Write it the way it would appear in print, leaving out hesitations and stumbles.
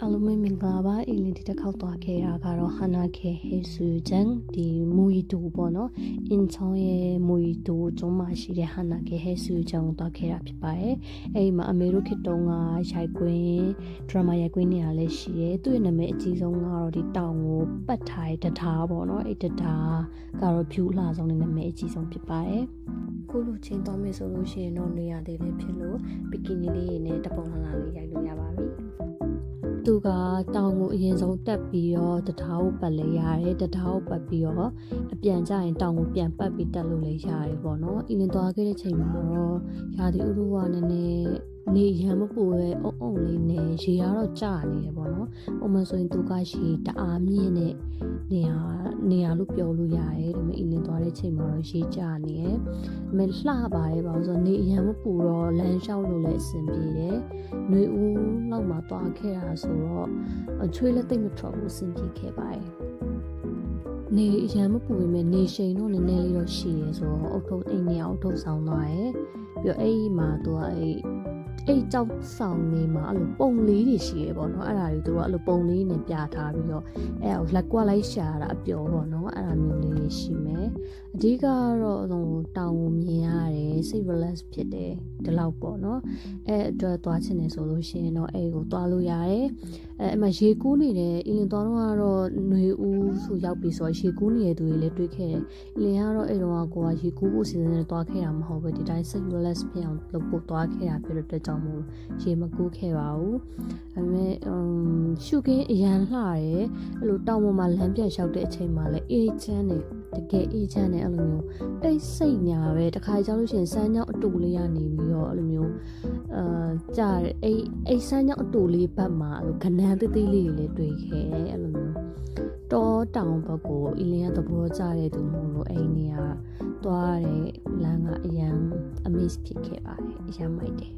အားလုံးပဲမင်္ဂလာပါအီလီဒီတစ်ခေါက်သွားခဲ့တာကတော့ဟာနာခဲဟေဆူဂျန်ဒီမူရီတိုပေါ့နော်အင်ချောင်းရဲ့မူရီတိုကျုံးမှာရှိတဲ့ဟာနာခဲဟေဆူဂျန်ကိုသွားခဲ့တာဖြစ်ပါတယ်အဲ့ဒီမှာအမေတို့ခေတ်တုန်းကရိုက်ကွင်းဒရမာရိုက်ကွင်းနေရာလည်းရှိတယ်သူ့ရဲ့နာမည်အကြီးဆုံးကတော့ဒီတောင်ကိုပတ်ထားတဲ့တထားပေါ့နော်အဲ့တထားကတော့ဖြူလှဆုံးတဲ့နာမည်အကြီးဆုံးဖြစ်ပါတယ်ခုလိုချင်းသွားမယ်ဆိုလို့ရှိရင်တော့နေရာသေးလေးဖြစ်လို့ဘီကီနီလေးနဲ့တပုံလှလေးရိုက်လို့ရပါပြီသူကတောင်ကိုအရင်ဆုံးတက်ပြီးတော့တထားကိုပတ်လဲရတယ်တထားကိုပတ်ပြီးတော့အပြန်ကျရင်တောင်ကိုပြန်ပတ်ပြီးတက်လို့လည်းရတယ်ပေါ့နော်အင်းသွားခဲ့တဲ့ချိန်မှာတော့ရာသီဥတုကနည်းနည်းနေရမ်းမပူရဲ့အုံလေးနဲ့ရေကတော့ကျနေတယ်ပေါ့နော်။ပုံမှန်ဆိုရင်သူကရေတအားမြင့်တဲ့နေရာလို့ပြောလို့ရတယ်။ဒါပေမဲ့အင်းနေသွားတဲ့ချိန်မှာတော့ရေကျနေတယ်။ဒါပေမဲ့လှပါတယ်ပါဆိုတော့နေရမ်းမပူတော့လမ်းလျှောက်လို့လည်းအဆင်ပြေတယ်။နှွေဦးလောက်မှသွားခဲ့တာဆိုတော့ချွေးလက်သိမ့်မထွက်ဘူးအဆင်ပြေခဲ့ပါတယ်။နေရမ်းမပူပေမဲ့နေရှိန်တော့နည်းနည်းလေးတော့ရှိရဲဆိုတော့အုတ်ထုပ်အိမ်နေအောင်အုတ်ထုပ်ဆောင်သွားတယ်။ပြီးတော့အဲ့ဒီမှာသူကအဲ့ကြောက်ဆောင်နေမှာအဲ့လိုပုံလေးတွေရှိရပေါ့နော်အဲ့ဒါတွေသူတို့ကအဲ့လိုပုံလေးနဲ့ပြထားပြီးတော့အဲ့ဒါကိုလက်ကွက်လိုက်ရှာတာအပျော်ပေါ့နော်အဲ့ဒါမျိုးလေးတွေရှိမယ်အဓိကကတော့ဟိုတောင်ကိုမြင်ရတယ်စိတ် relax ဖြစ်တယ်ဒီလောက်ပေါ့နော်အဲ့အတွက်သွားချင်တယ်ဆိုလို့ရှိရင်တော့အဲ့ကိုသွားလို့ရတယ်အဲ့မှာရေကူးနေတယ်အင်းလင်သွားတော့ကတော့ຫນွေဦးဆိုရောက်ပြီဆိုတော့ရေကူးနေတဲ့သူတွေလည်းတွေ့ခဲ့တယ်အင်းလင်ကတော့အဲ့တော့ကိုကရေကူးဖို့စီစဉ်နေသွားခဲ့တာမဟုတ်ပဲဒီတိုင်းစိတ် relax ဖြစ်အောင်လုပ်ဖို့သွားခဲ့တာဖြစ်တဲ့ကြောင့်မို့ရေမကူးခဲ့ပါဘူးဒါပေမဲ့ရှုခင်းအရန်လှတယ်အဲ့လိုတောင်ပေါ်မှာလမ်းပြန်လျှောက်တဲ့အချိန်မှာလည်းအေးချမ်းတယ်တကယ်အေးချမ်းတယ်အဲ့လိုမျိုးတိတ်ဆိတ်ညာပဲတခါကြောက်လို့ရှိရင်စမ်းကြောင်းအတူလေးကနေပြီးတော့အဲ့လိုမျိုးကြားအဲ့စမ်းကြောင်းအတူလေးဘက်မှာအဲ့လိုခဏန်းသေးသေးလေးတွေလည်းတွေ့ခဲ့အဲ့လိုမျိုးတောတောင်ဘက်ကိုအီလင်းကသဘောကျတဲ့သူမို့လို့အဲ့နေရာသွားတဲ့လမ်းကအရန် amaze ဖြစ်ခဲ့ပါတယ်အရန်မိုက်တယ်